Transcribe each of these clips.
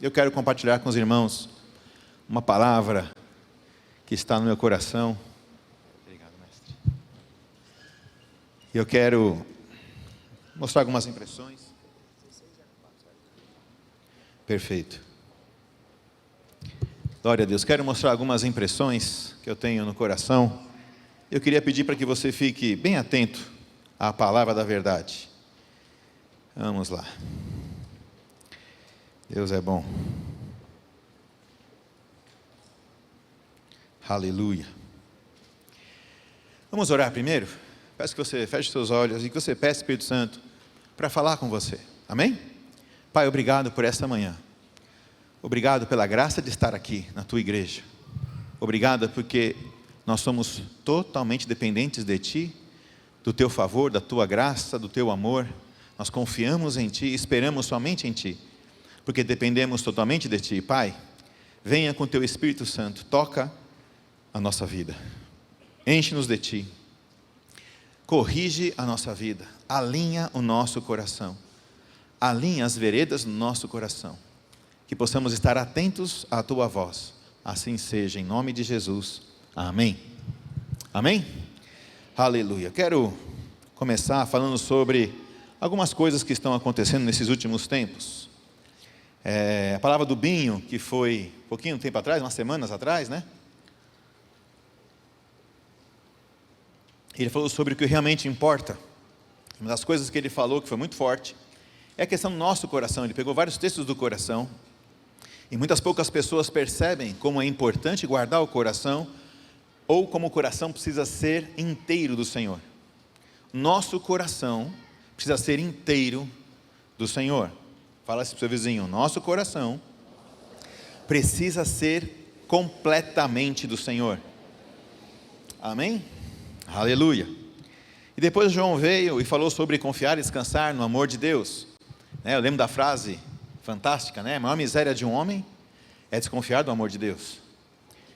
eu quero compartilhar com os irmãos uma palavra que está no meu coração. Obrigado, mestre. Eu quero mostrar algumas impressões. Perfeito. Glória a Deus. Quero mostrar algumas impressões que eu tenho no coração. Eu queria pedir para que você fique bem atento à palavra da verdade. Vamos lá. Deus é bom. Aleluia. Vamos orar primeiro? Peço que você feche seus olhos e que você peça ao Espírito Santo para falar com você. Amém? Pai, obrigado por esta manhã. Obrigado pela graça de estar aqui na tua igreja. Obrigado porque nós somos totalmente dependentes de ti, do teu favor, da tua graça, do teu amor. Nós confiamos em ti, esperamos somente em ti, porque dependemos totalmente de ti. Pai, venha com teu Espírito Santo, toca a nossa vida, enche-nos de ti, corrige a nossa vida, alinha o nosso coração, alinha as veredas do nosso coração, que possamos estar atentos à tua voz. Assim seja, em nome de Jesus, amém. Amém? Aleluia. Quero começar falando sobre algumas coisas que estão acontecendo nesses últimos tempos. A palavra do Binho, que foi pouquinho tempo atrás, umas semanas atrás, né? Ele falou sobre o que realmente importa. Uma das coisas que ele falou, que foi muito forte, é a questão do nosso coração. Ele pegou vários textos do coração, e muitas poucas pessoas percebem como é importante guardar o coração, ou como o coração precisa ser inteiro do Senhor. Nosso coração precisa ser inteiro do Senhor. Fala assim para o seu vizinho: nosso coração precisa ser completamente do Senhor. Amém? Aleluia. E depois João veio e falou sobre confiar e descansar no amor de Deus. Eu lembro da frase fantástica, né? A maior miséria de um homem é desconfiar do amor de Deus.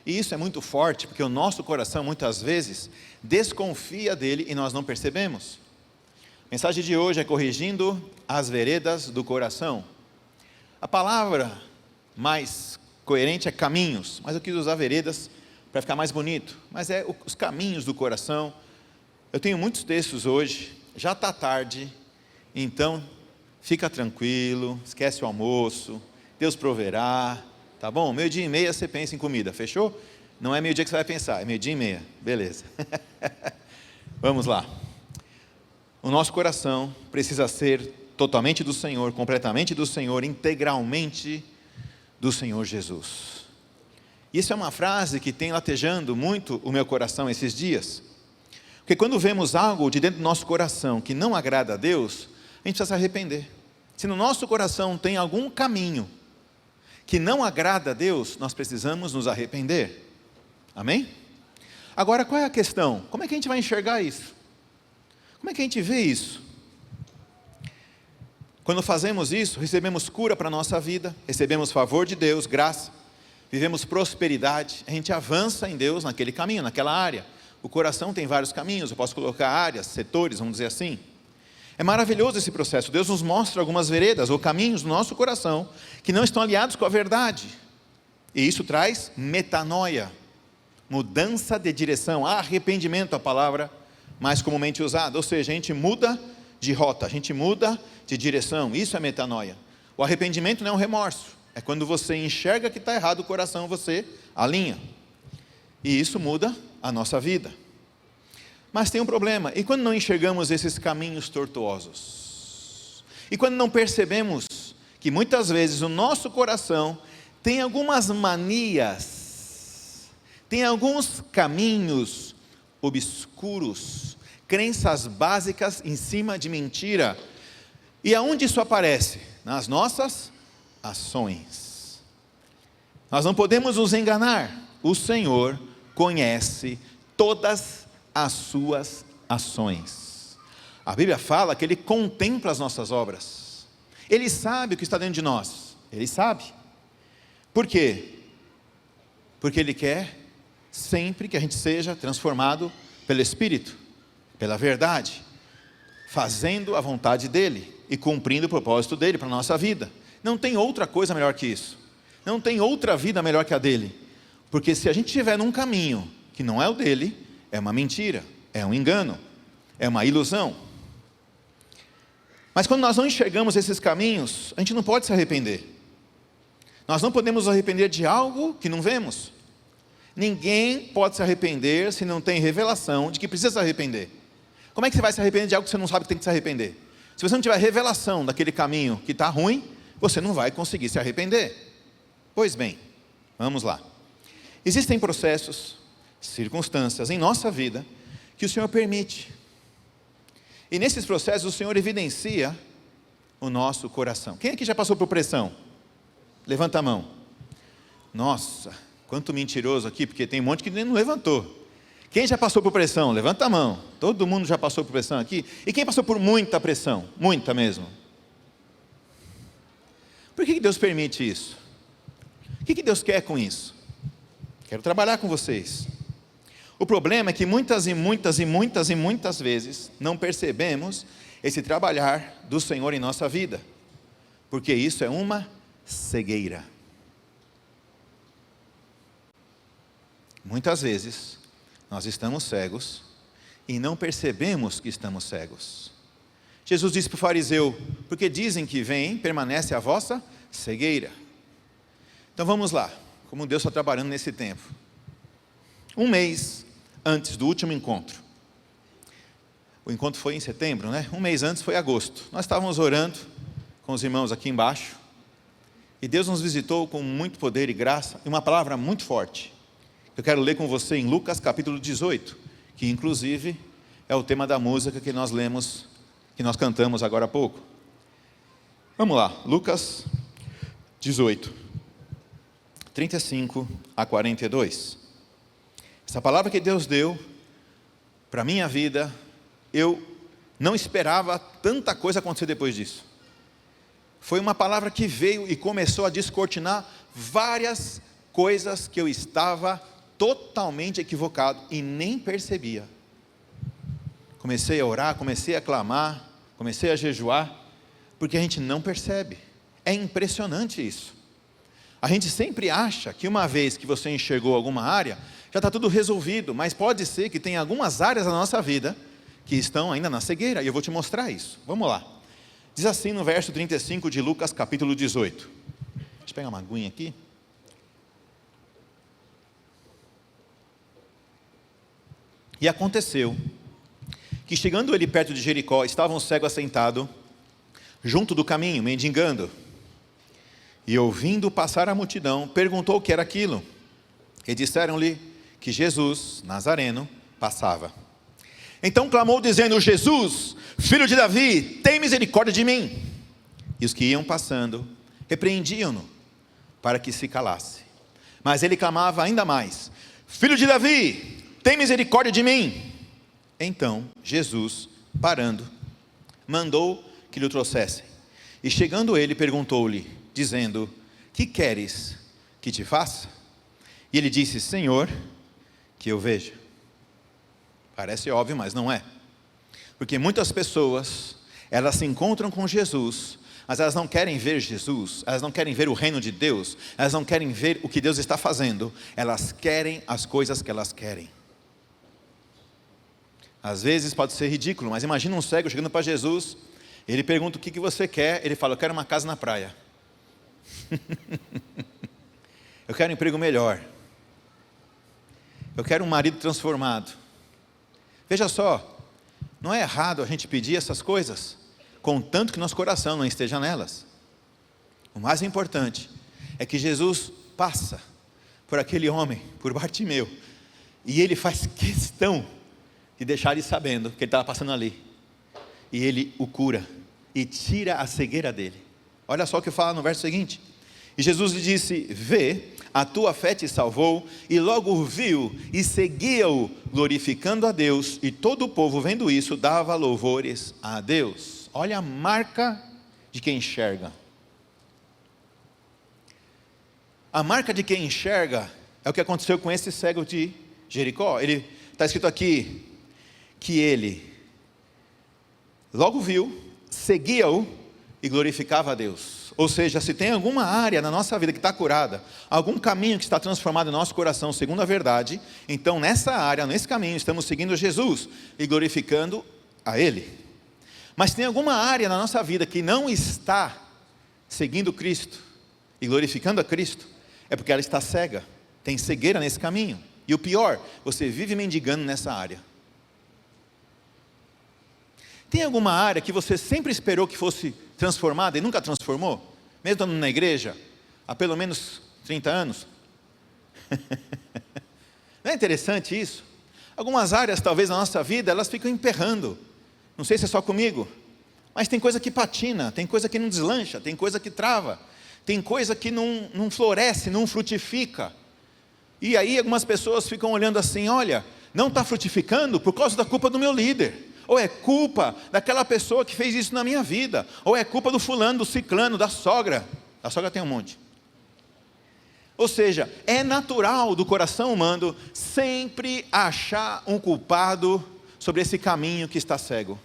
E isso é muito forte, porque o nosso coração muitas vezes desconfia dele e nós não percebemos. A mensagem de hoje é corrigindo as veredas do coração. A palavra mais coerente é caminhos, mas eu quis usar veredas para ficar mais bonito. Mas é os caminhos do coração. Eu tenho muitos textos hoje, já está tarde, então fica tranquilo, esquece o almoço, Deus proverá, tá bom? 12:30 você pensa em comida, fechou? Não é meio-dia que você vai pensar, é 12:30, beleza. Vamos lá. O nosso coração precisa ser totalmente do Senhor, completamente do Senhor, integralmente do Senhor Jesus. Isso é uma frase que tem latejando muito o meu coração esses dias. Porque quando vemos algo de dentro do nosso coração que não agrada a Deus, a gente precisa se arrepender. Se no nosso coração tem algum caminho que não agrada a Deus, nós precisamos nos arrepender. Amém? Agora, qual é a questão? Como é que a gente vai enxergar isso? Como é que a gente vê isso? Quando fazemos isso, recebemos cura para a nossa vida, recebemos favor de Deus, graça, vivemos prosperidade, a gente avança em Deus naquele caminho, naquela área. O coração tem vários caminhos, eu posso colocar áreas, setores, vamos dizer assim. É maravilhoso esse processo. Deus nos mostra algumas veredas ou caminhos no nosso coração que não estão alinhados com a verdade. E isso traz metanoia, mudança de direção, arrependimento, a palavra mais comumente usada. Ou seja, a gente muda de rota, a gente muda de direção. Isso é metanoia. O arrependimento não é um remorso. É quando você enxerga que está errado o coração, você alinha. E isso muda a nossa vida. Mas tem um problema. E quando não enxergamos esses caminhos tortuosos? E quando não percebemos que muitas vezes o nosso coração tem algumas manias, tem alguns caminhos obscuros, crenças básicas em cima de mentira. E aonde isso aparece? Nas nossas ações. Nós não podemos nos enganar. O Senhor conhece todas as suas ações. A Bíblia fala que Ele contempla as nossas obras. Ele sabe o que está dentro de nós. Ele sabe. Por quê? Porque Ele quer sempre que a gente seja transformado pelo Espírito, pela verdade, fazendo a vontade dEle e cumprindo o propósito dEle para a nossa vida. Não tem outra coisa melhor que isso. Não tem outra vida melhor que a dele. Porque se a gente estiver num caminho que não é o dele, é uma mentira, é um engano, é uma ilusão. Mas quando nós não enxergamos esses caminhos, a gente não pode se arrepender. Nós não podemos nos arrepender de algo que não vemos. Ninguém pode se arrepender se não tem revelação de que precisa se arrepender. Como é que você vai se arrepender de algo que você não sabe que tem que se arrepender? Se você não tiver revelação daquele caminho que está ruim, você não vai conseguir se arrepender. Pois bem, vamos lá. Existem processos, circunstâncias em nossa vida que o Senhor permite. E nesses processos o Senhor evidencia o nosso coração. Quem aqui já passou por pressão? Levanta a mão. Nossa, quanto mentiroso aqui, porque tem um monte que nem não levantou. Quem já passou por pressão? Levanta a mão. Todo mundo já passou por pressão aqui? E quem passou por muita pressão? Muita mesmo. Por que Deus permite isso? O que Deus quer com isso? Quero trabalhar com vocês. O problema é que muitas vezes não percebemos esse trabalhar do Senhor em nossa vida, porque isso é uma cegueira. Muitas vezes nós estamos cegos e não percebemos que estamos cegos. Jesus disse para o fariseu: porque dizem que vem, permanece a vossa cegueira. Então vamos lá, como Deus está trabalhando nesse tempo. Um mês antes do último encontro, o encontro foi em setembro, né? Um mês antes foi agosto. Nós estávamos orando com os irmãos aqui embaixo, e Deus nos visitou com muito poder e graça, e uma palavra muito forte. Eu quero ler com você em Lucas capítulo 18, que inclusive é o tema da música que nós lemos, que nós cantamos agora há pouco. Vamos lá, Lucas 18, 35 a 42. Essa palavra que Deus deu para a minha vida, eu não esperava tanta coisa acontecer depois disso. Foi uma palavra que veio e começou a descortinar várias coisas que eu estava totalmente equivocado e nem percebia. Comecei a orar, comecei a clamar, comecei a jejuar, porque a gente não percebe. É impressionante isso. A gente sempre acha que uma vez que você enxergou alguma área, já está tudo resolvido, mas pode ser que tenha algumas áreas da nossa vida que estão ainda na cegueira, e eu vou te mostrar isso. Vamos lá. Diz assim no verso 35 de Lucas capítulo 18. Deixa eu pegar uma aguinha aqui. E aconteceu que, chegando ele perto de Jericó, estava um cego assentado junto do caminho, mendigando. E ouvindo passar a multidão, perguntou o que era aquilo. E disseram-lhe que Jesus, Nazareno, passava. Então clamou dizendo: Jesus, filho de Davi, tem misericórdia de mim. E os que iam passando repreendiam-no para que se calasse. Mas ele clamava ainda mais: Filho de Davi, tem misericórdia de mim. Então Jesus, parando, mandou que lhe o trouxessem. E chegando ele, perguntou-lhe, dizendo: que queres que te faça? E ele disse: Senhor, que eu veja. Parece óbvio, mas não é. Porque muitas pessoas, elas se encontram com Jesus, mas elas não querem ver Jesus, elas não querem ver o reino de Deus, elas não querem ver o que Deus está fazendo, elas querem as coisas que elas querem. Às vezes pode ser ridículo, mas imagina um cego chegando para Jesus, ele pergunta: o que você quer? Ele fala: eu quero uma casa na praia. Eu quero um emprego melhor. Eu quero um marido transformado. Veja só, não é errado a gente pedir essas coisas, contanto que nosso coração não esteja nelas. O mais importante é que Jesus passa por aquele homem, por Bartimeu, e ele faz questão de deixar ele sabendo que ele estava passando ali, e ele o cura, e tira a cegueira dele. Olha só o que fala no verso seguinte: e Jesus lhe disse: vê, a tua fé te salvou. E logo o viu e seguia-o, glorificando a Deus. E todo o povo, vendo isso, dava louvores a Deus. Olha a marca de quem enxerga. A marca de quem enxerga é o que aconteceu com esse cego de Jericó. Ele está escrito aqui que ele logo viu, seguia-o e glorificava a Deus. Ou seja, se tem alguma área na nossa vida que está curada, algum caminho que está transformado no nosso coração segundo a verdade, então nessa área, nesse caminho, estamos seguindo Jesus e glorificando a Ele. Mas se tem alguma área na nossa vida que não está seguindo Cristo e glorificando a Cristo, é porque ela está cega, tem cegueira nesse caminho. E o pior, você vive mendigando nessa área. Tem alguma área que você sempre esperou que fosse transformada e nunca transformou? Mesmo estando na igreja, há pelo menos 30 anos? Não é interessante isso? Algumas áreas, talvez, na nossa vida, elas ficam emperrando. Não sei se é só comigo, mas tem coisa que patina, tem coisa que não deslancha, tem coisa que trava, tem coisa que não floresce, não frutifica. E aí algumas pessoas ficam olhando assim, olha, não está frutificando por causa da culpa do meu líder. Ou é culpa daquela pessoa que fez isso na minha vida, ou é culpa do fulano, do ciclano, da sogra. A sogra tem um monte. Ou seja, é natural do coração humano sempre achar um culpado sobre esse caminho que está cego.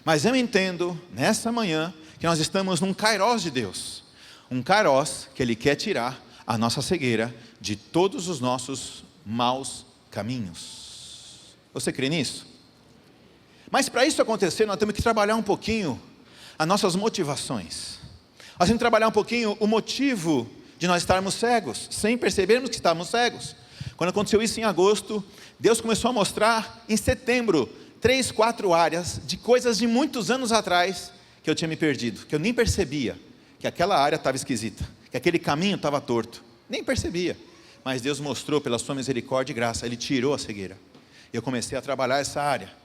Mas eu entendo, nessa manhã, que nós estamos num kairós de Deus. Um kairós que Ele quer tirar a nossa cegueira de todos os nossos maus caminhos. Você crê nisso? Mas para isso acontecer, nós temos que trabalhar um pouquinho as nossas motivações. Nós temos que trabalhar um pouquinho o motivo de nós estarmos cegos, sem percebermos que estamos cegos. Quando aconteceu isso em agosto, Deus começou a mostrar em setembro 3, 4 áreas de coisas de muitos anos atrás que eu tinha me perdido, que eu nem percebia que aquela área estava esquisita, que aquele caminho estava torto, nem percebia. Mas Deus mostrou pela sua misericórdia e graça, Ele tirou a cegueira. E eu comecei a trabalhar essa área.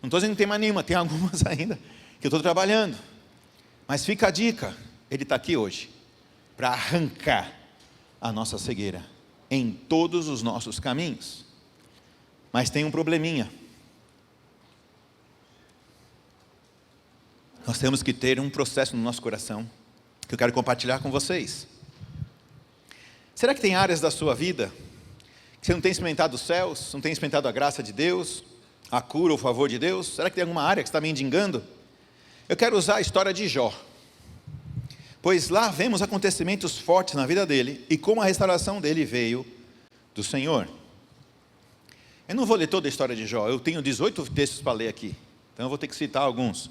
Não estou dizendo que tem mais nenhuma, tem algumas ainda que eu estou trabalhando. Mas fica a dica, Ele está aqui hoje para arrancar a nossa cegueira em todos os nossos caminhos. Mas tem um probleminha. Nós temos que ter um processo no nosso coração que eu quero compartilhar com vocês. Será que tem áreas da sua vida que você não tem experimentado os céus, não tem experimentado a graça de Deus, a cura ou o favor de Deus? Será que tem alguma área que está mendigando? Eu quero usar a história de Jó, pois lá vemos acontecimentos fortes na vida dele e como a restauração dele veio do Senhor. Eu não vou ler toda a história de Jó, eu tenho 18 textos para ler aqui, então eu vou ter que citar alguns.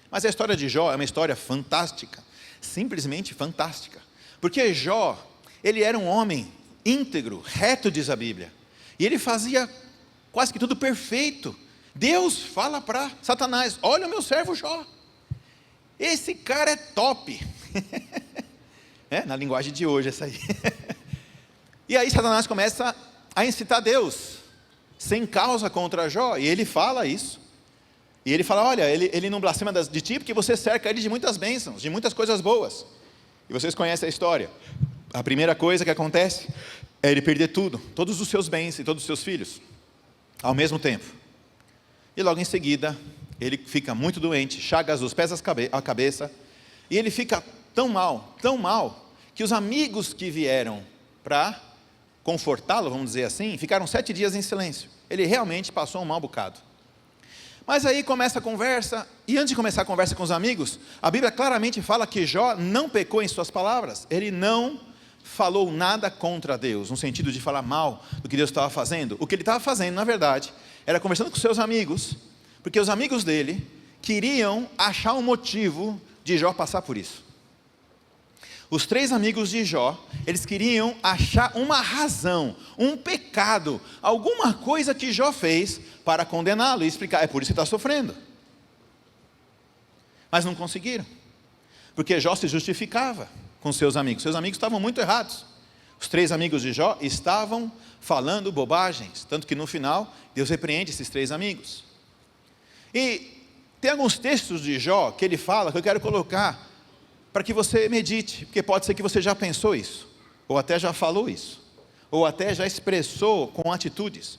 Mas a história de Jó é uma história fantástica, simplesmente fantástica, porque Jó, ele era um homem íntegro, reto, diz a Bíblia, e ele fazia quase que tudo perfeito. Deus fala para Satanás, olha o meu servo Jó, esse cara é top. Na linguagem de hoje essa aí. E aí Satanás começa a incitar Deus, sem causa contra Jó, e ele fala isso, e ele fala, olha, ele não blasfema de ti, porque você cerca ele de muitas bênçãos, de muitas coisas boas, e vocês conhecem a história. A primeira coisa que acontece é ele perder tudo, todos os seus bens e todos os seus filhos, ao mesmo tempo. E logo em seguida, ele fica muito doente, chagas dos pés à cabeça, e ele fica tão mal, que os amigos que vieram para confortá-lo, vamos dizer assim, ficaram 7 dias em silêncio. Ele realmente passou um mau bocado. Mas aí começa a conversa, e antes de começar a conversa com os amigos, a Bíblia claramente fala que Jó não pecou em suas palavras, ele não falou nada contra Deus, no sentido de falar mal do que Deus estava fazendo. O que ele estava fazendo, na verdade, era conversando com seus amigos, porque os amigos dele queriam achar um motivo de Jó passar por isso. Os 3 amigos de Jó, eles queriam achar uma razão, um pecado, alguma coisa que Jó fez para condená-lo e explicar, é por isso que está sofrendo. Mas não conseguiram, porque Jó se justificava com seus amigos estavam muito errados. Os 3 amigos de Jó estavam falando bobagens, tanto que no final, Deus repreende esses 3 amigos. E tem alguns textos de Jó que ele fala, que eu quero colocar, para que você medite, porque pode ser que você já pensou isso, ou até já falou isso, ou até já expressou com atitudes.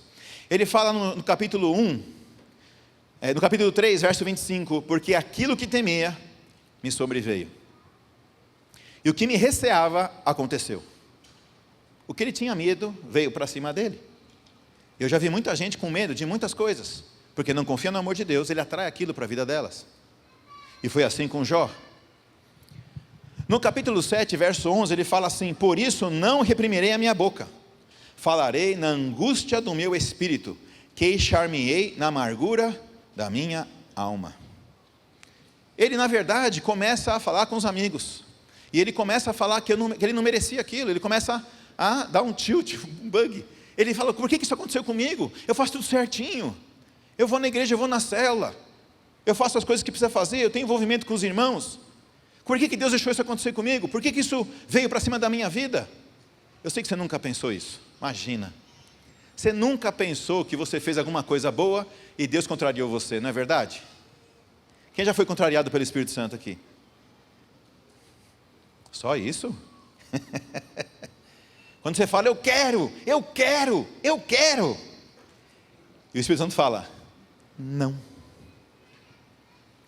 Ele fala no capítulo 1, no capítulo 3, verso 25, porque aquilo que temia, me sobreveio. E o que me receava, aconteceu. O que ele tinha medo, veio para cima dele. Eu já vi muita gente com medo de muitas coisas, porque não confia no amor de Deus, ele atrai aquilo para a vida delas. E foi assim com Jó. No capítulo 7, verso 11, ele fala assim: por isso não reprimirei a minha boca, falarei na angústia do meu espírito, queixar-me-ei na amargura da minha alma. Ele na verdade começa a falar com os amigos, e ele começa a falar que ele não merecia aquilo, ele começa a dar um tilt, um bug. Ele fala: por que isso aconteceu comigo? Eu faço tudo certinho, eu vou na igreja, eu vou na célula, eu faço as coisas que precisa fazer, eu tenho envolvimento com os irmãos. Por que Deus deixou isso acontecer comigo? Por que isso veio para cima da minha vida? Eu sei que você nunca pensou isso, imagina. Você nunca pensou que você fez alguma coisa boa e Deus contrariou você, não é verdade? Quem já foi contrariado pelo Espírito Santo aqui? Só isso? Quando você fala: eu quero, eu quero, eu quero, e o Espírito Santo fala: não.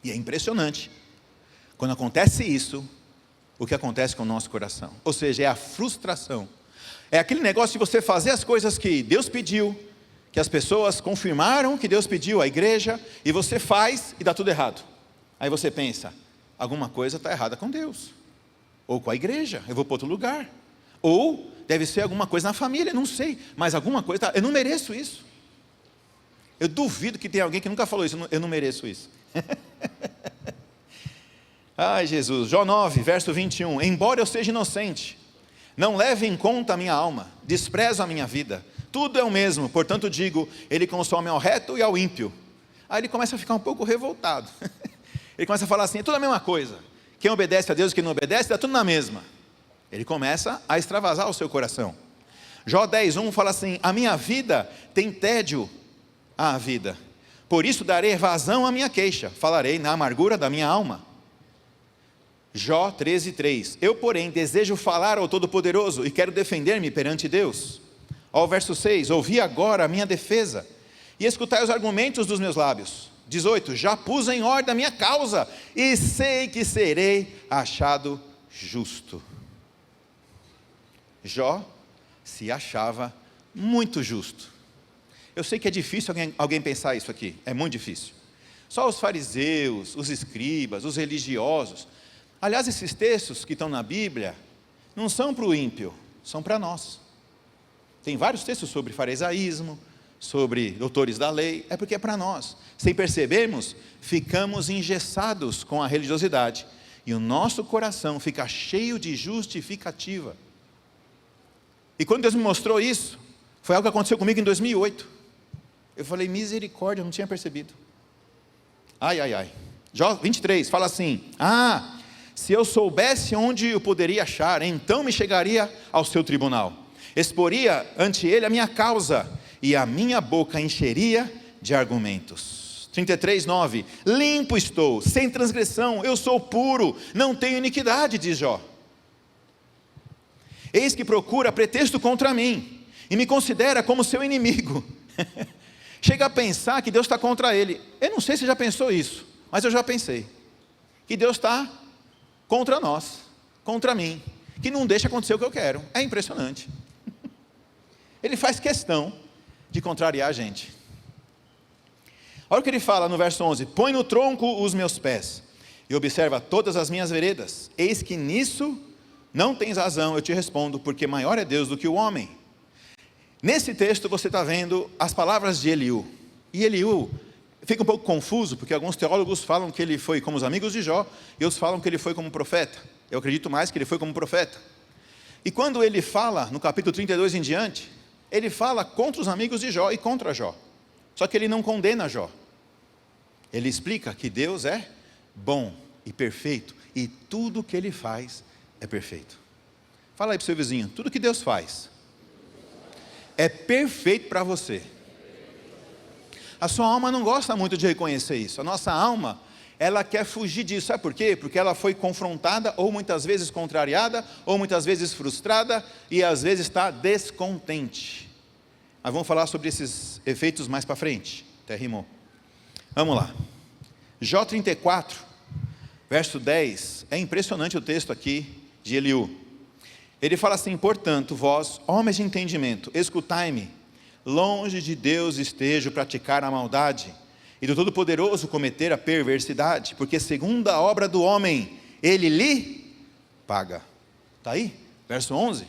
E é impressionante, quando acontece isso, o que acontece com o nosso coração. Ou seja, é a frustração. É aquele negócio de você fazer as coisas que Deus pediu, que as pessoas confirmaram que Deus pediu, a igreja, e você faz e dá tudo errado. Aí você pensa: alguma coisa está errada com Deus, ou com a igreja, eu vou para outro lugar, ou deve ser alguma coisa na família, não sei, mas alguma coisa, eu não mereço isso. Eu duvido que tenha alguém que nunca falou isso: eu não mereço isso. Ai Jesus. Jó 9, verso 21, embora eu seja inocente, não leve em conta a minha alma, desprezo a minha vida, tudo é o mesmo, portanto digo, ele consome ao reto e ao ímpio. Aí ele começa a ficar um pouco revoltado, ele começa a falar assim: é tudo a mesma coisa, quem obedece a Deus e quem não obedece, está tudo na mesma. Ele começa a extravasar o seu coração. Jó 10, 1 fala assim: a minha vida tem tédio à vida, por isso darei vazão à minha queixa, falarei na amargura da minha alma. Jó 13, 3, eu porém desejo falar ao Todo-Poderoso e quero defender-me perante Deus. Ó, o verso 6, ouvi agora a minha defesa e escutai os argumentos dos meus lábios. 18, já pus em ordem a minha causa e sei que serei achado justo. Jó se achava muito justo. Eu sei que é difícil alguém pensar isso aqui, é muito difícil. Só os fariseus, os escribas, os religiosos. Aliás, esses textos que estão na Bíblia não são para o ímpio, são para nós. Tem vários textos sobre farisaísmo, sobre doutores da lei, é porque é para nós. Sem percebermos, ficamos engessados com a religiosidade e o nosso coração fica cheio de justificativa. E quando Deus me mostrou isso, foi algo que aconteceu comigo em 2008. Eu falei: misericórdia, eu não tinha percebido. Ai, ai, ai. Jó 23 fala assim: se eu soubesse onde eu poderia achar, então me chegaria ao seu tribunal, exporia ante ele a minha causa, e a minha boca encheria de argumentos. 33, 9, limpo estou, sem transgressão, eu sou puro, não tenho iniquidade, diz Jó. Eis que procura pretexto contra mim, e me considera como seu inimigo. Chega a pensar que Deus está contra ele. Eu não sei se já pensou isso, mas eu já pensei, que Deus está contra nós, contra mim, que não deixa acontecer o que eu quero. É impressionante. Ele faz questão de contrariar a gente. Olha o que ele fala no verso 11: põe no tronco os meus pés, e observa todas as minhas veredas, eis que nisso não tens razão, eu te respondo, porque maior é Deus do que o homem. Nesse texto você está vendo as palavras de Eliú, e Eliú fica um pouco confuso, porque alguns teólogos falam que ele foi como os amigos de Jó, e outros falam que ele foi como profeta. Eu acredito mais que ele foi como profeta. E quando ele fala, no capítulo 32 em diante, ele fala contra os amigos de Jó e contra Jó. Só que ele não condena Jó. Ele explica que Deus é bom e perfeito, e tudo que ele faz é perfeito. Fala aí para o seu vizinho: tudo que Deus faz é perfeito para você. A sua alma não gosta muito de reconhecer isso. A nossa alma, ela quer fugir disso. Sabe por quê? Porque ela foi confrontada, ou muitas vezes contrariada, ou muitas vezes frustrada, e às vezes está descontente. Mas vamos falar sobre esses efeitos mais para frente. Até rimou. Vamos lá. Jó 34, verso 10. É impressionante o texto aqui de Eliú. Ele fala assim: portanto, vós, homens de entendimento, escutai-me. Longe de Deus esteja praticar a maldade, e do Todo-Poderoso cometer a perversidade, porque segundo a obra do homem, ele lhe paga. Está aí, verso 11.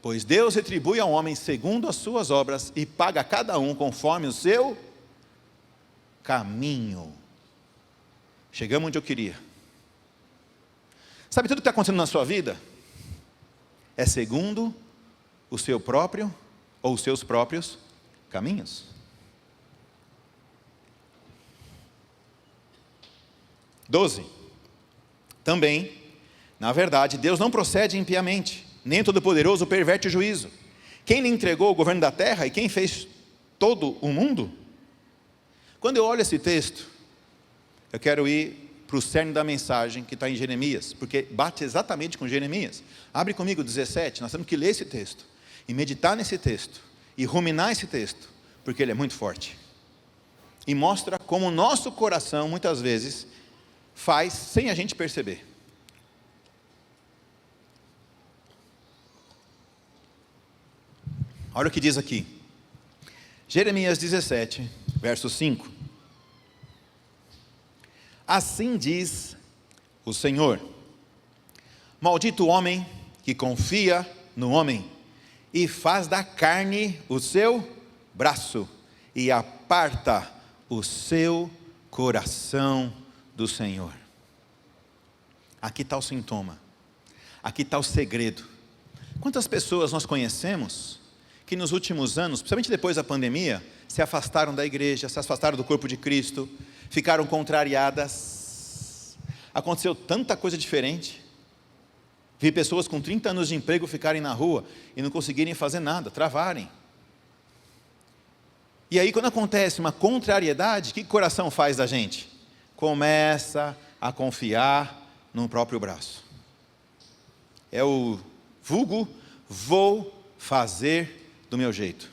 Pois Deus retribui ao homem segundo as suas obras e paga a cada um conforme o seu caminho. Chegamos onde eu queria. Sabe tudo que está acontecendo na sua vida? É segundo o seu próprio ou os seus próprios caminhos. Doze. Também, na verdade, Deus não procede impiamente, nem Todo-Poderoso perverte o juízo. Quem lhe entregou o governo da terra e quem fez todo o mundo? Quando eu olho esse texto, eu quero ir para o cerne da mensagem que está em Jeremias, porque bate exatamente com Jeremias. Abre comigo 17, nós temos que ler esse texto, e meditar nesse texto, e ruminar esse texto, porque ele é muito forte. E mostra como o nosso coração, muitas vezes, faz sem a gente perceber. Olha o que diz aqui. Jeremias 17, verso 5. Assim diz o Senhor: maldito o homem que confia no homem, e faz da carne o seu braço, e aparta o seu coração do Senhor. Aqui está o sintoma, aqui está o segredo. Quantas pessoas nós conhecemos que nos últimos anos, principalmente depois da pandemia, se afastaram da igreja, se afastaram do corpo de Cristo, ficaram contrariadas. Aconteceu tanta coisa diferente. Vi pessoas com 30 anos de emprego ficarem na rua e não conseguirem fazer nada, travarem. E aí quando acontece uma contrariedade, o que o coração faz da gente? Começa a confiar no próprio braço. É o vulgo, vou fazer do meu jeito.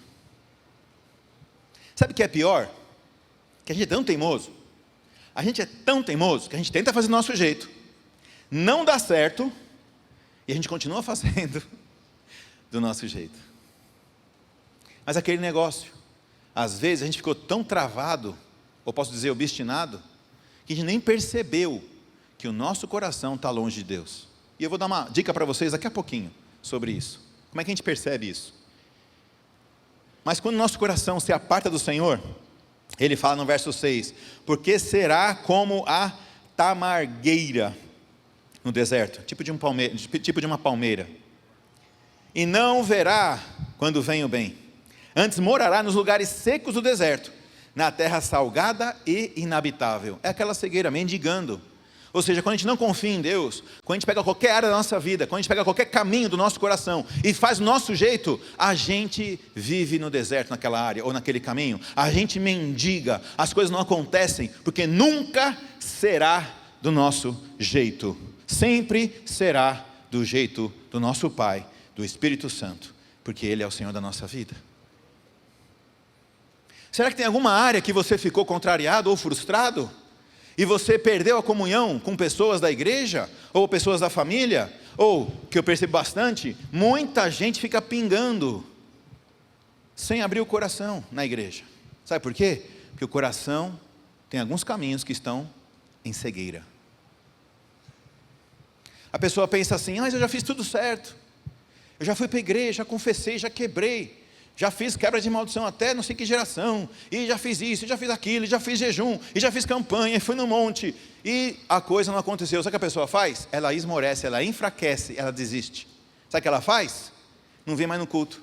Sabe o que é pior? Que a gente é tão teimoso. A gente é tão teimoso que a gente tenta fazer do nosso jeito, não dá certo, e a gente continua fazendo do nosso jeito. Mas aquele negócio, às vezes a gente ficou tão travado, ou posso dizer obstinado, que a gente nem percebeu que o nosso coração está longe de Deus. E eu vou dar uma dica para vocês daqui a pouquinho sobre isso. Como é que a gente percebe isso? Mas quando o nosso coração se aparta do Senhor, ele fala no verso 6, porque será como a tamargueira no deserto, tipo de uma palmeira, e não verá quando vem o bem, antes morará nos lugares secos do deserto, na terra salgada e inabitável. É aquela cegueira, mendigando. Ou seja, quando a gente não confia em Deus, quando a gente pega qualquer área da nossa vida, quando a gente pega qualquer caminho do nosso coração e faz o nosso jeito, a gente vive no deserto naquela área ou naquele caminho, a gente mendiga, as coisas não acontecem, porque nunca será do nosso jeito, sempre será do jeito do nosso Pai, do Espírito Santo, porque Ele é o Senhor da nossa vida. Será que tem alguma área que você ficou contrariado ou frustrado? E você perdeu a comunhão com pessoas da igreja, ou pessoas da família, ou, que eu percebo bastante, muita gente fica pingando, sem abrir o coração na igreja. Sabe por quê? Porque o coração tem alguns caminhos que estão em cegueira. A pessoa pensa assim, mas eu já fiz tudo certo, eu já fui para a igreja, já confessei, já quebrei, já fiz quebra de maldição até não sei que geração, e já fiz isso, e já fiz aquilo, e já fiz jejum, e já fiz campanha, e fui no monte, e a coisa não aconteceu. Sabe o que a pessoa faz? Ela esmorece, ela enfraquece, ela desiste. Sabe o que ela faz? Não vem mais no culto.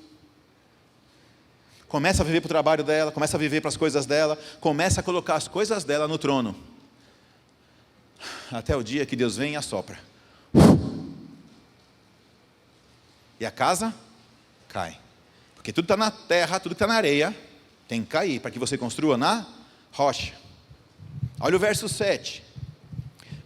Começa a viver para o trabalho dela, começa a viver para as coisas dela, começa a colocar as coisas dela no trono, até o dia que Deus vem e assopra, e a casa cai. Porque tudo está na terra, tudo que está na areia, tem que cair, para que você construa na rocha. Olha o verso 7.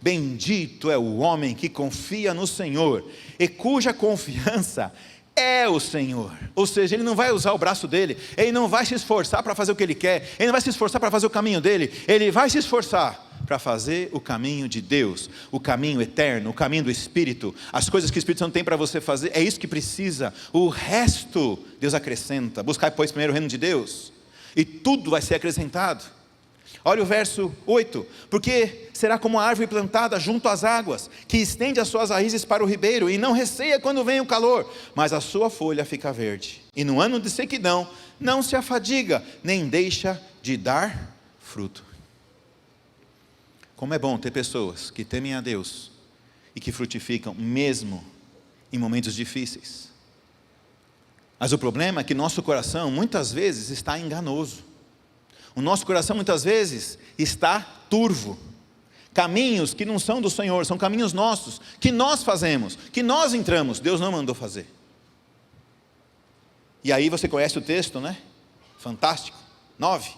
Bendito é o homem que confia no Senhor, e cuja confiança é o Senhor. Ou seja, ele não vai usar o braço dele, ele não vai se esforçar para fazer o que ele quer, ele não vai se esforçar para fazer o caminho dele, ele vai se esforçar para fazer o caminho de Deus, o caminho eterno, o caminho do Espírito, as coisas que o Espírito Santo tem para você fazer, é isso que precisa, o resto Deus acrescenta. Buscai, pois, primeiro o reino de Deus, e tudo vai ser acrescentado. Olha o verso 8: porque será como a árvore plantada junto às águas, que estende as suas raízes para o ribeiro, e não receia quando vem o calor, mas a sua folha fica verde, e no ano de sequidão não se afadiga, nem deixa de dar fruto. Como é bom ter pessoas que temem a Deus, e que frutificam mesmo em momentos difíceis. Mas o problema é que nosso coração muitas vezes está enganoso. O nosso coração muitas vezes está turvo. Caminhos que não são do Senhor, são caminhos nossos, que nós fazemos, que nós entramos, Deus não mandou fazer. E aí você conhece o texto, né? Fantástico. 9.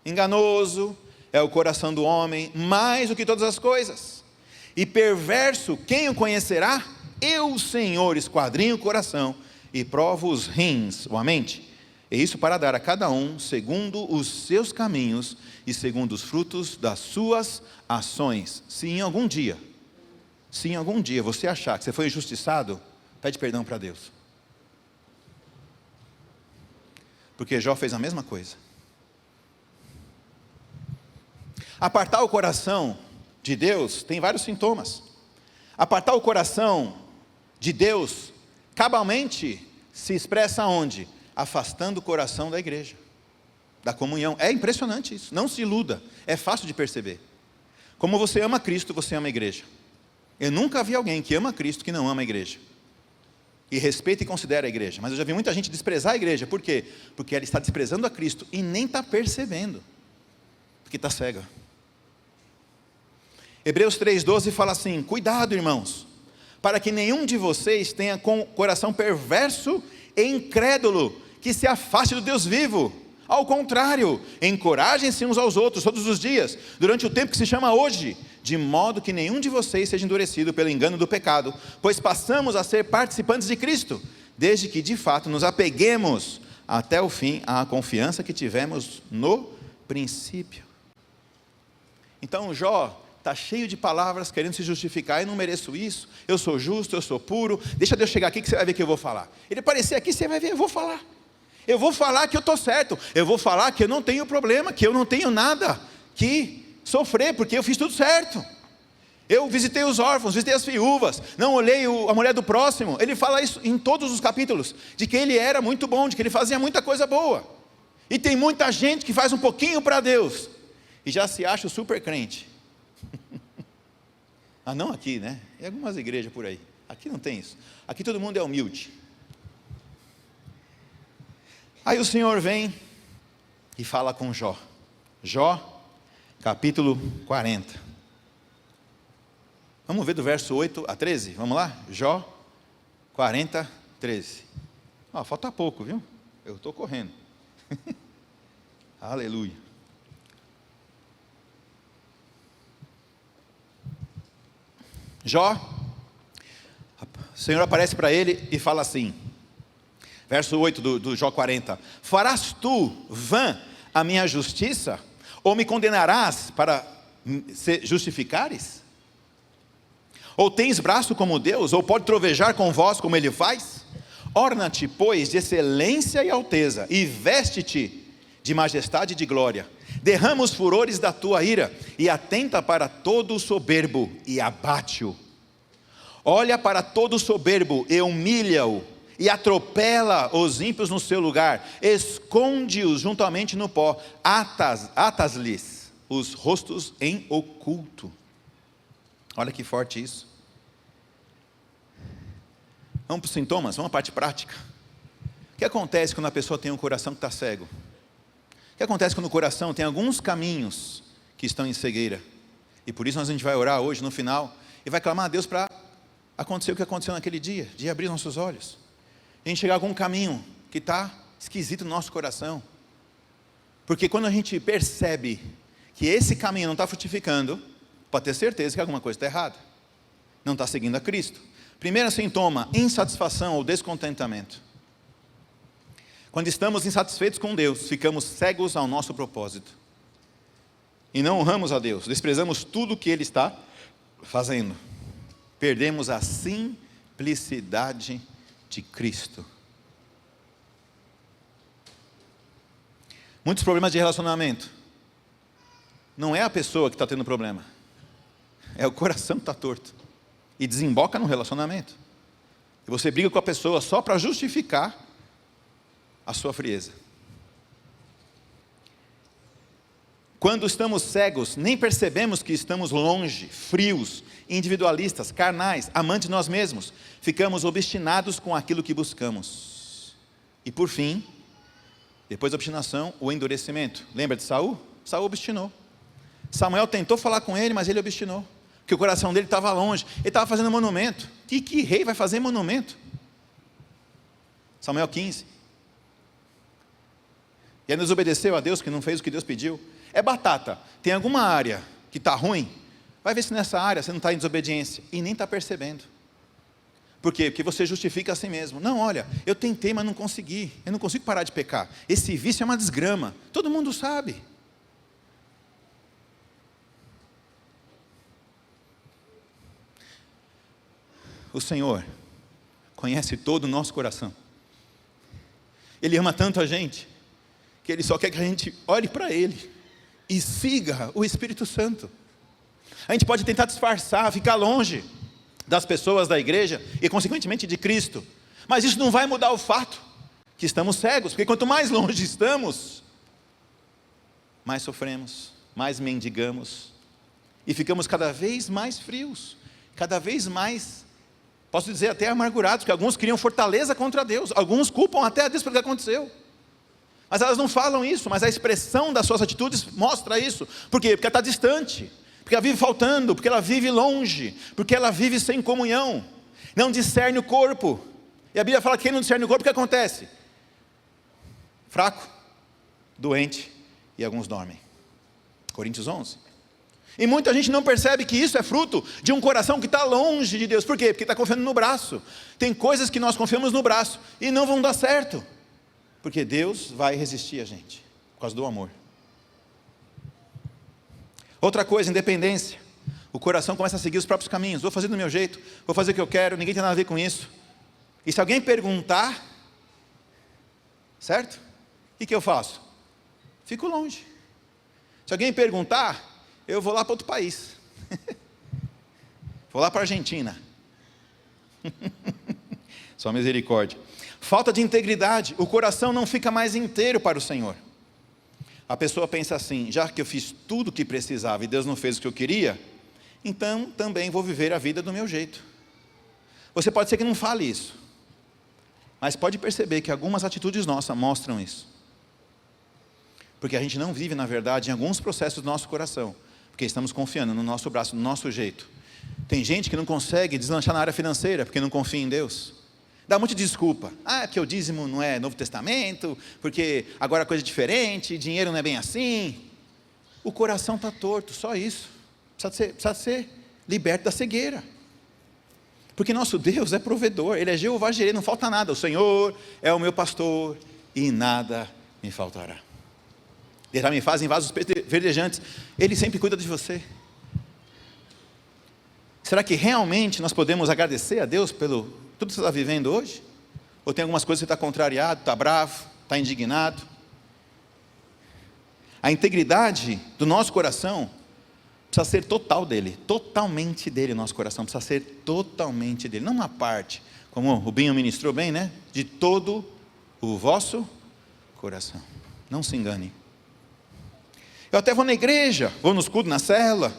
Enganoso é o coração do homem, mais do que todas as coisas. E perverso, quem o conhecerá? Eu, Senhor, esquadrinho o coração e provo os rins, ou a mente. E isso para dar a cada um segundo os seus caminhos e segundo os frutos das suas ações. Se em algum dia você achar que você foi injustiçado, pede perdão para Deus. Porque Jó fez a mesma coisa. Apartar o coração de Deus tem vários sintomas. Apartar o coração de Deus, cabalmente, se expressa onde? Afastando o coração da igreja, da comunhão. É impressionante isso, não se iluda, é fácil de perceber. Como você ama Cristo, você ama a igreja. Eu nunca vi alguém que ama Cristo que não ama a igreja, e respeita e considera a igreja. Mas eu já vi muita gente desprezar a igreja. Por quê? Porque ela está desprezando a Cristo e nem está percebendo, porque está cega. Hebreus 3,12 fala assim: cuidado, irmãos, para que nenhum de vocês tenha coração perverso e incrédulo, que se afaste do Deus vivo. Ao contrário, encorajem-se uns aos outros todos os dias, durante o tempo que se chama hoje, de modo que nenhum de vocês seja endurecido pelo engano do pecado, pois passamos a ser participantes de Cristo, desde que de fato nos apeguemos até o fim à confiança que tivemos no princípio. Então Jó está cheio de palavras querendo se justificar: eu não mereço isso, eu sou justo, eu sou puro, deixa Deus chegar aqui que você vai ver que eu vou falar. Ele aparecer aqui, você vai ver, eu vou falar que eu estou certo, eu vou falar que eu não tenho problema, que eu não tenho nada que sofrer, porque eu fiz tudo certo. Eu visitei os órfãos, visitei as viúvas, não olhei a mulher do próximo. Ele fala isso em todos os capítulos, de que ele era muito bom, de que ele fazia muita coisa boa. E tem muita gente que faz um pouquinho para Deus e já se acha o super crente. Ah, não aqui, né? Em algumas igrejas por aí. Aqui não tem isso. Aqui todo mundo é humilde. Aí o Senhor vem e fala com Jó. Jó, capítulo 40. Vamos ver do verso 8 a 13? Vamos lá? Jó 40, 13. Falta pouco, viu? Eu estou correndo. Aleluia. Jó, o Senhor aparece para ele e fala assim, verso 8 do Jó 40: farás tu vã a minha justiça, ou me condenarás para justificares? Ou tens braço como Deus, ou pode trovejar com voz como ele faz? Orna-te, pois, de excelência e alteza, e veste-te de majestade e de glória. Derrama os furores da tua ira, e atenta para todo o soberbo, e abate-o. Olha para todo o soberbo, e humilha-o, e atropela os ímpios no seu lugar, esconde-os juntamente no pó, atas-lhes os rostos em oculto. Olha que forte isso. Vamos para os sintomas, vamos à parte prática. O que acontece quando a pessoa tem um coração que está cego? O que acontece quando o coração tem alguns caminhos que estão em cegueira? E por isso a gente vai orar hoje no final, e vai clamar a Deus para acontecer o que aconteceu naquele dia, de abrir nossos olhos. A gente chegar a algum caminho que está esquisito no nosso coração. Porque quando a gente percebe que esse caminho não está frutificando, pode ter certeza que alguma coisa está errada. Não está seguindo a Cristo. Primeiro sintoma: insatisfação ou descontentamento. Quando estamos insatisfeitos com Deus, ficamos cegos ao nosso propósito. E não honramos a Deus, desprezamos tudo o que Ele está fazendo. Perdemos a simplicidade de Cristo. Muitos problemas de relacionamento não é a pessoa que está tendo problema, é o coração que está torto, e desemboca no relacionamento, e você briga com a pessoa só para justificar a sua frieza. Quando estamos cegos, nem percebemos que estamos longe, frios, individualistas, carnais, amantes de nós mesmos. Ficamos obstinados com aquilo que buscamos. E por fim, depois da obstinação, o endurecimento. Lembra de Saul? Saul obstinou. Samuel tentou falar com ele, mas ele obstinou. Porque o coração dele estava longe. Ele estava fazendo monumento. Que rei vai fazer monumento? Samuel 15. E ele desobedeceu a Deus, que não fez o que Deus pediu. É batata. Tem alguma área que está ruim? Vai ver se nessa área você não está em desobediência. E nem está percebendo. Por quê? Porque você justifica a si mesmo. Não, olha, eu tentei, mas não consegui. Eu não consigo parar de pecar. Esse vício é uma desgrama. Todo mundo sabe. O Senhor conhece todo o nosso coração. Ele ama tanto a gente, que Ele só quer que a gente olhe para Ele e siga o Espírito Santo. A gente pode tentar disfarçar, ficar longe das pessoas da igreja e consequentemente de Cristo, mas isso não vai mudar o fato que estamos cegos, porque quanto mais longe estamos, mais sofremos, mais mendigamos e ficamos cada vez mais frios, cada vez mais, posso dizer até amargurados, porque alguns criam fortaleza contra Deus, alguns culpam até a Deus pelo que aconteceu. Mas elas não falam isso, mas a expressão das suas atitudes mostra isso. Por quê? Porque ela está distante, porque ela vive faltando, porque ela vive longe, porque ela vive sem comunhão, não discerne o corpo. E a Bíblia fala que quem não discerne o corpo, o que acontece? Fraco, doente, e alguns dormem. Coríntios 11. E muita gente não percebe que isso é fruto de um coração que está longe de Deus. Por quê? Porque está confiando no braço. Tem coisas que nós confiamos no braço e não vão dar certo. Porque Deus vai resistir a gente, por causa do amor. Outra coisa, independência. O coração começa a seguir os próprios caminhos. Vou fazer do meu jeito, vou fazer o que eu quero, ninguém tem nada a ver com isso. E se alguém perguntar, certo? O que eu faço? Fico longe. Se alguém perguntar, eu vou lá para outro país. Vou lá para a Argentina. Só misericórdia. Falta de integridade, o coração não fica mais inteiro para o Senhor. A pessoa pensa assim, já que eu fiz tudo o que precisava e Deus não fez o que eu queria, então também vou viver a vida do meu jeito. Você pode ser que não fale isso, mas pode perceber que algumas atitudes nossas mostram isso. Porque a gente não vive, na verdade, em alguns processos do nosso coração, porque estamos confiando no nosso braço, no nosso jeito. Tem gente que não consegue deslanchar na área financeira, porque não confia em Deus. Dá muita desculpa. Ah, porque o dízimo não é Novo Testamento, porque agora a coisa é diferente, dinheiro não é bem assim. O coração está torto, só isso. Precisa ser liberto da cegueira. Porque nosso Deus é provedor, Ele é Jeová Jireh, não falta nada. O Senhor é o meu pastor e nada me faltará. Derrame faz em vasos verdejantes. Ele sempre cuida de você. Será que realmente nós podemos agradecer a Deus pelo tudo que você está vivendo hoje? Ou tem algumas coisas que você está contrariado, está bravo, está indignado? A integridade do nosso coração precisa ser total dele, totalmente dele. Nosso coração precisa ser totalmente dele, não uma parte, como o Binho ministrou bem, né? De todo o vosso coração. Não se engane. Eu até vou na igreja, vou nos cultos, na célula,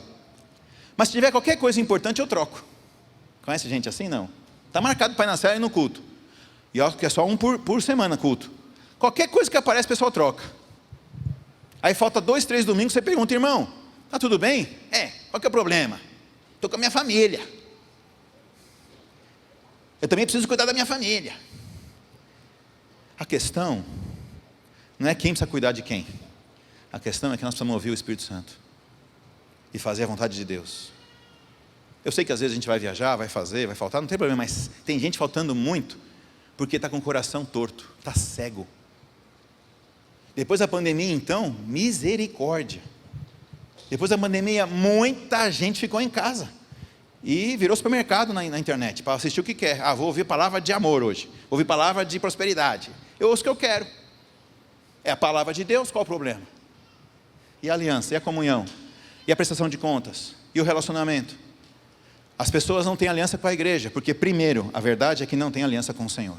mas se tiver qualquer coisa importante eu troco. Conhece gente assim? Não. Está marcado para ir na célula e no culto. E ó, que é só um por semana culto. Qualquer coisa que aparece, o pessoal troca. Aí falta 2, 3 domingos, você pergunta, irmão, está tudo bem? Qual que é o problema? Estou com a minha família. Eu também preciso cuidar da minha família. A questão não é quem precisa cuidar de quem. A questão é que nós precisamos ouvir o Espírito Santo e fazer a vontade de Deus. Eu sei que às vezes a gente vai viajar, vai fazer, vai faltar, não tem problema, mas tem gente faltando muito, porque está com o coração torto, está cego. Depois da pandemia então, misericórdia. Depois da pandemia, muita gente ficou em casa, e virou supermercado na internet, para assistir o que quer. Vou ouvir palavra de amor hoje, vou ouvir palavra de prosperidade, eu ouço o que eu quero. É a palavra de Deus, qual o problema? E a aliança, e a comunhão? E a prestação de contas? E o relacionamento? As pessoas não têm aliança com a igreja, porque primeiro, a verdade é que não tem aliança com o Senhor.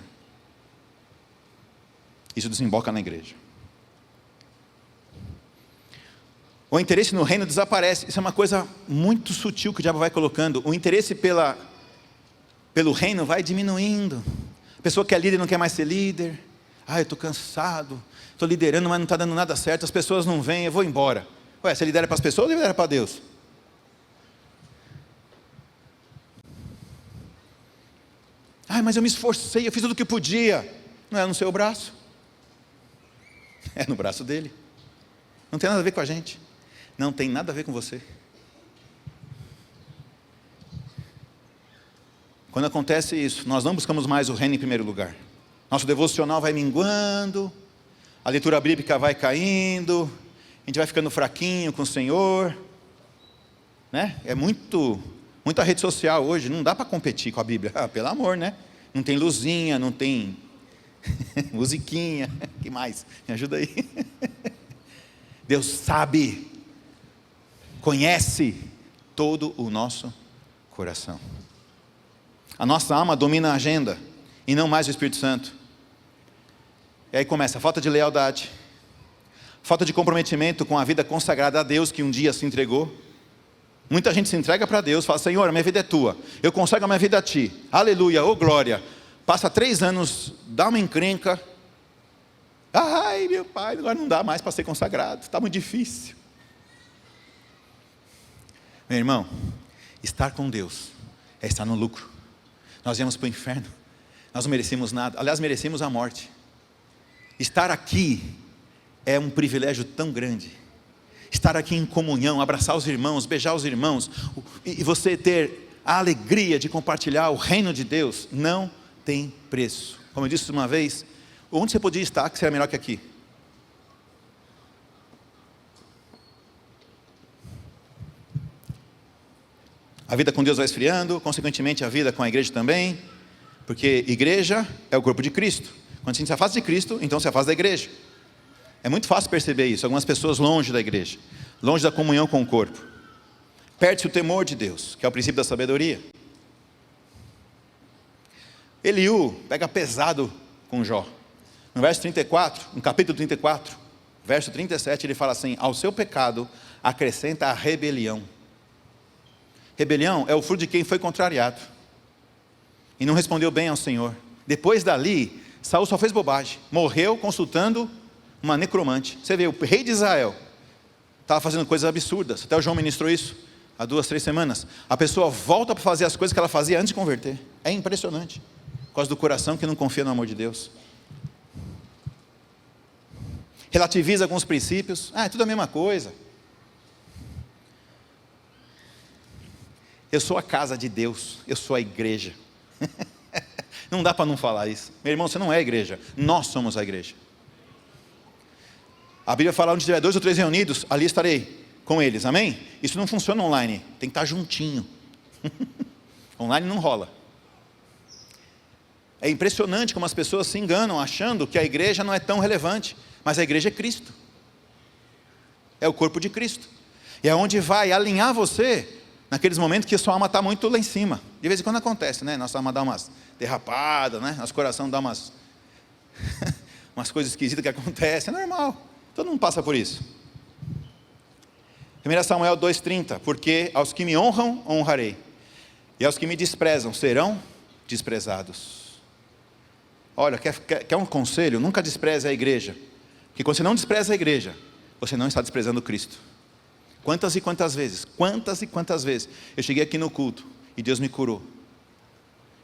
Isso desemboca na igreja. O interesse no reino desaparece. Isso é uma coisa muito sutil que o diabo vai colocando. O interesse pelo reino vai diminuindo. A pessoa que é líder não quer mais ser líder. Eu estou cansado, estou liderando, mas não está dando nada certo. As pessoas não vêm, eu vou embora. Ué, você lidera para as pessoas ou lidera para Deus? Mas eu me esforcei, eu fiz tudo o que podia. Não é no seu braço. É no braço dele. Não tem nada a ver com a gente. Não tem nada a ver com você. Quando acontece isso, nós não buscamos mais o reino em primeiro lugar. Nosso devocional vai minguando, a leitura bíblica vai caindo, a gente vai ficando fraquinho com o Senhor, né? É muita rede social hoje, não dá para competir com a Bíblia. Pelo amor, né? Não tem luzinha, não tem musiquinha, que mais? Me ajuda aí. Deus sabe, conhece todo o nosso coração. A nossa alma domina a agenda, e não mais o Espírito Santo. E aí começa a falta de lealdade, falta de comprometimento com a vida consagrada a Deus, que um dia se entregou. Muita gente se entrega para Deus, fala: Senhor, a minha vida é tua, eu consagro a minha vida a ti, aleluia, glória. Passa 3 anos, dá uma encrenca. Meu pai, agora não dá mais para ser consagrado, está muito difícil. Meu irmão, estar com Deus é estar no lucro. Nós viemos para o inferno, nós não merecemos nada, aliás, merecemos a morte. Estar aqui é um privilégio tão grande. Estar aqui em comunhão, abraçar os irmãos, beijar os irmãos, e você ter a alegria de compartilhar o reino de Deus, não tem preço. Como eu disse uma vez, onde você podia estar que seria melhor que aqui? A vida com Deus vai esfriando, consequentemente a vida com a igreja também, porque igreja é o corpo de Cristo. Quando a gente se afasta de Cristo, então se afasta da igreja. É muito fácil perceber isso. Algumas pessoas longe da igreja, longe da comunhão com o corpo. Perde-se o temor de Deus, que é o princípio da sabedoria. Eliú pega pesado com Jó. No verso 34, no capítulo 34, verso 37, ele fala assim: ao seu pecado acrescenta a rebelião. Rebelião é o fruto de quem foi contrariado e não respondeu bem ao Senhor. Depois dali, Saul só fez bobagem, morreu consultando uma necromante. Você vê, o rei de Israel estava fazendo coisas absurdas, até o João ministrou isso há 2, 3 semanas. A pessoa volta para fazer as coisas que ela fazia antes de converter. É impressionante, por causa do coração que não confia no amor de Deus. Relativiza alguns princípios, é tudo a mesma coisa. Eu sou a casa de Deus, eu sou a igreja. Não dá para não falar isso. Meu irmão, você não é a igreja, nós somos a igreja. A Bíblia fala: onde tiver 2 ou 3 reunidos, ali estarei com eles, amém? Isso não funciona online, tem que estar juntinho. Online não rola. É impressionante como as pessoas se enganam, achando que a igreja não é tão relevante, mas a igreja é Cristo. É o corpo de Cristo. E é onde vai alinhar você naqueles momentos que a sua alma está muito lá em cima. De vez em quando acontece, né? Nossa alma dá umas derrapadas, né? Nosso coração dá umas coisas esquisitas que acontecem. É normal, todo mundo passa por isso. 1 Samuel 2,30: porque aos que me honram, honrarei, e aos que me desprezam, serão desprezados. Olha, quer um conselho? Nunca despreze a igreja, porque quando você não despreza a igreja, você não está desprezando Cristo. Quantas e quantas vezes eu cheguei aqui no culto e Deus me curou,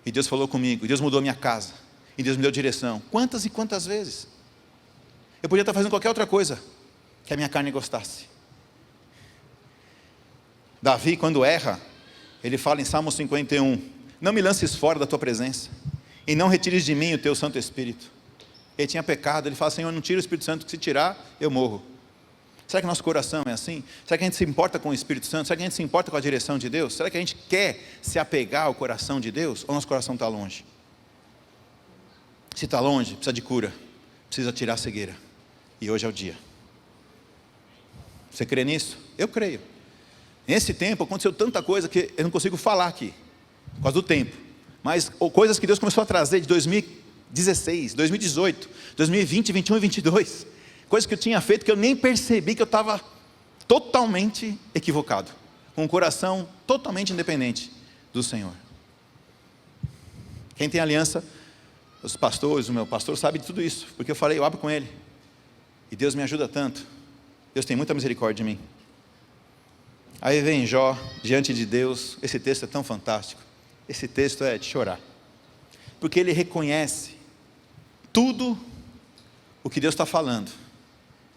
e Deus falou comigo, e Deus mudou a minha casa, e Deus me deu direção. Quantas e quantas vezes eu podia estar fazendo qualquer outra coisa que a minha carne gostasse. Davi, quando erra, ele fala em Salmo 51: não me lances fora da tua presença, e não retires de mim o teu Santo Espírito. Ele tinha pecado, ele fala: Senhor, não tira o Espírito Santo, que se tirar, eu morro. Será que nosso coração é assim? Será que a gente se importa com o Espírito Santo? Será que a gente se importa com a direção de Deus? Será que a gente quer se apegar ao coração de Deus? Ou nosso coração está longe? Se está longe, precisa de cura, precisa tirar a cegueira. E hoje é o dia. Você crê nisso? Eu creio. Nesse tempo aconteceu tanta coisa que eu não consigo falar aqui, por causa do tempo. Mas coisas que Deus começou a trazer de 2016, 2018, 2020, 21 e 22. Coisas que eu tinha feito que eu nem percebi que eu estava totalmente equivocado. Com um coração totalmente independente do Senhor. Quem tem aliança, os pastores, o meu pastor sabe de tudo isso. Porque eu falei, eu abro com ele. E Deus me ajuda tanto. Deus tem muita misericórdia de mim. Aí vem Jó, diante de Deus. Esse texto é tão fantástico. Esse texto é de chorar. Porque ele reconhece tudo o que Deus está falando.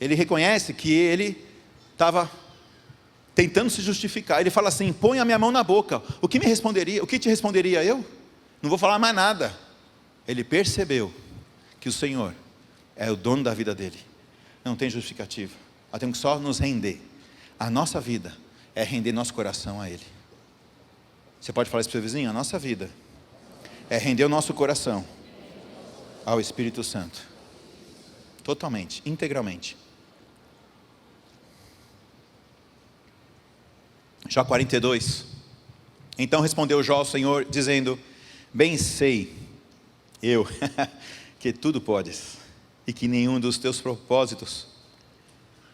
Ele reconhece que ele estava tentando se justificar. Ele fala assim, põe a minha mão na boca. O que me responderia? O que te responderia eu? Não vou falar mais nada. Ele percebeu que o Senhor é o dono da vida dele. Não tem justificativa. Nós temos que só nos render. A nossa vida é render nosso coração a Ele. Você pode falar isso para o seu vizinho? A nossa vida é render o nosso coração ao Espírito Santo. Totalmente, integralmente. Jó 42. Então respondeu Jó ao Senhor, dizendo, bem sei eu que tudo podes, e que nenhum dos teus propósitos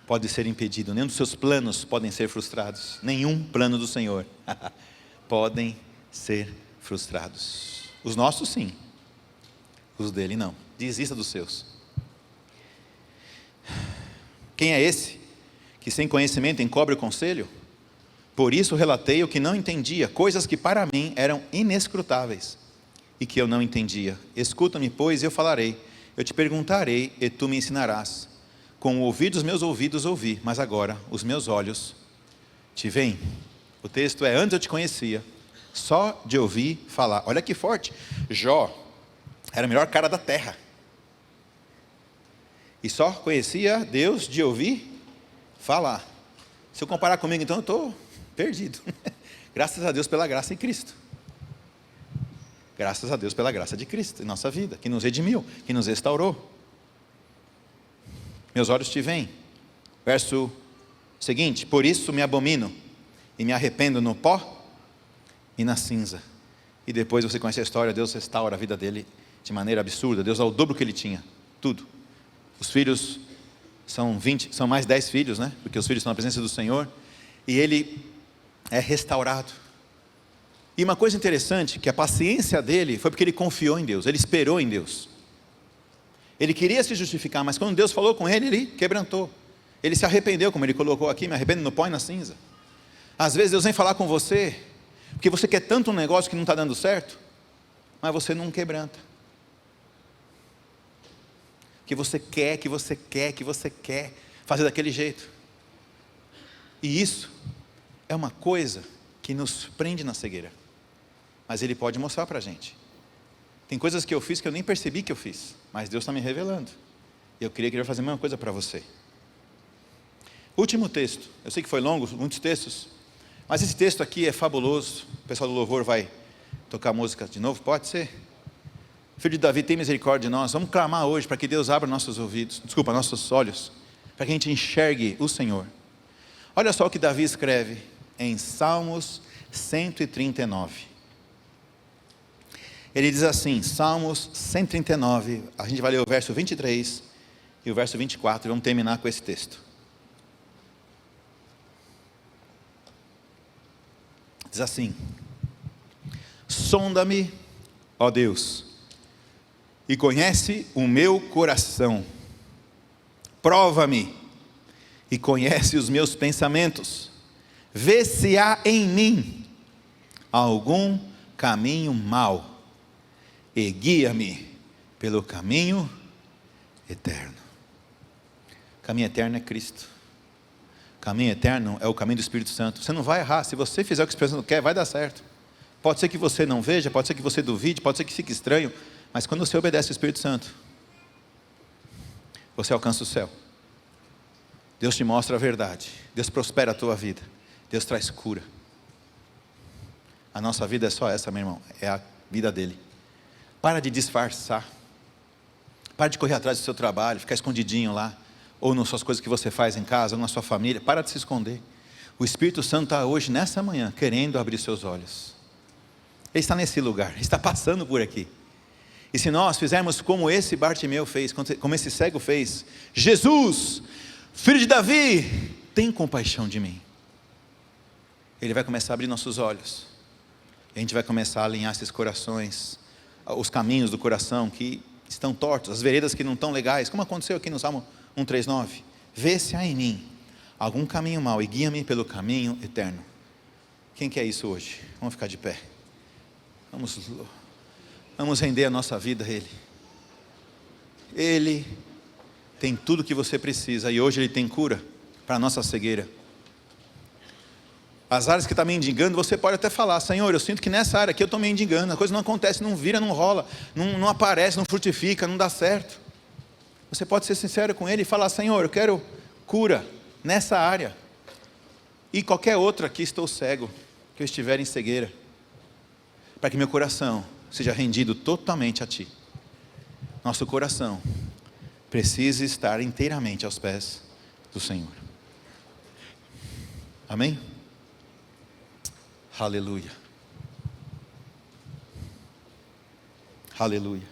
pode ser impedido, nenhum dos seus planos podem ser frustrados, nenhum plano do Senhor podem ser frustrados. Os nossos sim, os dele não. Desista dos seus. Quem é esse que sem conhecimento encobre o conselho? Por isso relatei o que não entendia, coisas que para mim eram inescrutáveis e que eu não entendia. Escuta-me, pois, e eu falarei. Eu te perguntarei e tu me ensinarás. Com o ouvir dos meus ouvidos ouvi, mas agora os meus olhos te veem. O texto é, antes eu te conhecia, só de ouvir falar. Olha que forte. Jó era o melhor cara da terra. E só conhecia Deus de ouvir falar. Se eu comparar comigo, então eu estou perdido. Graças a Deus pela graça em Cristo. Graças a Deus pela graça de Cristo em nossa vida, que nos redimiu, que nos restaurou. Meus olhos te veem. Verso seguinte, por isso me abomino e me arrependo no pó e na cinza. E depois você conhece a história, Deus restaura a vida dele de maneira absurda. Deus dá o dobro que ele tinha, tudo. Os filhos são 20, são mais 10 filhos, né? Porque os filhos estão na presença do Senhor. E ele é restaurado. E uma coisa interessante, que a paciência dele foi porque ele confiou em Deus, ele esperou em Deus. Ele queria se justificar, mas quando Deus falou com ele, ele quebrantou. Ele se arrependeu, como ele colocou aqui, me arrependo no pó e na cinza. Às vezes Deus vem falar com você, porque você quer tanto um negócio que não está dando certo, mas você não quebranta. Que você quer fazer daquele jeito. E isso é uma coisa que nos prende na cegueira. Mas Ele pode mostrar para a gente. Tem coisas que eu fiz que eu nem percebi que eu fiz, mas Deus está me revelando. E eu queria fazer a mesma coisa para você. Último texto. Eu sei que foi longo, muitos textos, mas esse texto aqui é fabuloso. O pessoal do louvor vai tocar música de novo, pode ser? Filho de Davi, tem misericórdia de nós. Vamos clamar hoje para que Deus abra nossos ouvidos, nossos olhos, para que a gente enxergue o Senhor. Olha só o que Davi escreve em Salmos 139. Ele diz assim, Salmos 139, a gente vai ler o verso 23 e o verso 24, e vamos terminar com esse texto. Diz assim, sonda-me, ó Deus, e conhece o meu coração, prova-me, e conhece os meus pensamentos, vê se há em mim algum caminho mau, e guia-me pelo caminho eterno. Caminho eterno é Cristo. Caminho eterno é o caminho do Espírito Santo. Você não vai errar, se você fizer o que o Espírito Santo quer, vai dar certo. Pode ser que você não veja, pode ser que você duvide, pode ser que fique estranho, mas quando você obedece ao Espírito Santo, você alcança o céu. Deus te mostra a verdade, Deus prospera a tua vida, Deus traz cura. A nossa vida é só essa, meu irmão, é a vida dele. Para de disfarçar, para de correr atrás do seu trabalho, ficar escondidinho lá, ou nas suas coisas que você faz em casa, ou na sua família, para de se esconder. O Espírito Santo está hoje, nessa manhã, querendo abrir seus olhos. Ele está nesse lugar, ele está passando por aqui. E se nós fizermos como esse Bartimeu fez, como esse cego fez: Jesus, filho de Davi, tem compaixão de mim. Ele vai começar a abrir nossos olhos. A gente vai começar a alinhar esses corações, os caminhos do coração que estão tortos, as veredas que não estão legais, como aconteceu aqui no Salmo 139. Vê se há em mim algum caminho mau e guia-me pelo caminho eterno. Quem quer isso hoje? Vamos ficar de pé. Vamos render a nossa vida a Ele. Ele tem tudo que você precisa, e hoje Ele tem cura para a nossa cegueira. As áreas que está mendigando, você pode até falar: Senhor, eu sinto que nessa área aqui eu estou mendigando, a coisa não acontece, não vira, não rola, não aparece, não frutifica, não dá certo. Você pode ser sincero com Ele e falar: Senhor, eu quero cura nessa área, e qualquer outra que estou cego, que eu estiver em cegueira, para que meu coração seja rendido totalmente a Ti. Nosso coração precisa estar inteiramente aos pés do Senhor. Amém? Aleluia. Aleluia.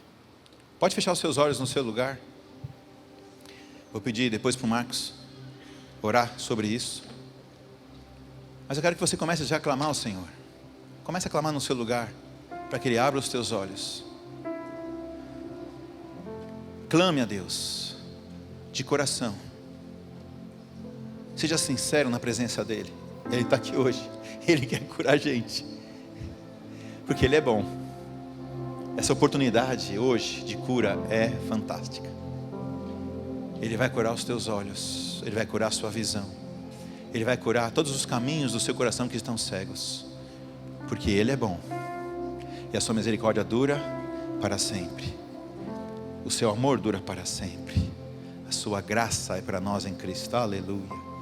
Pode fechar os seus olhos no seu lugar. Vou pedir depois para o Marcos orar sobre isso. Mas eu quero que você comece já a clamar ao Senhor. Comece a clamar no seu lugar, para que Ele abra os teus olhos. Clame a Deus, de coração. Seja sincero na presença dEle. Ele está aqui hoje. Ele quer curar a gente, porque Ele é bom. Essa oportunidade hoje de cura é fantástica. Ele vai curar os teus olhos, Ele vai curar a sua visão, Ele vai curar todos os caminhos do seu coração que estão cegos, porque Ele é bom, e a sua misericórdia dura para sempre, o seu amor dura para sempre, a sua graça é para nós em Cristo. Aleluia.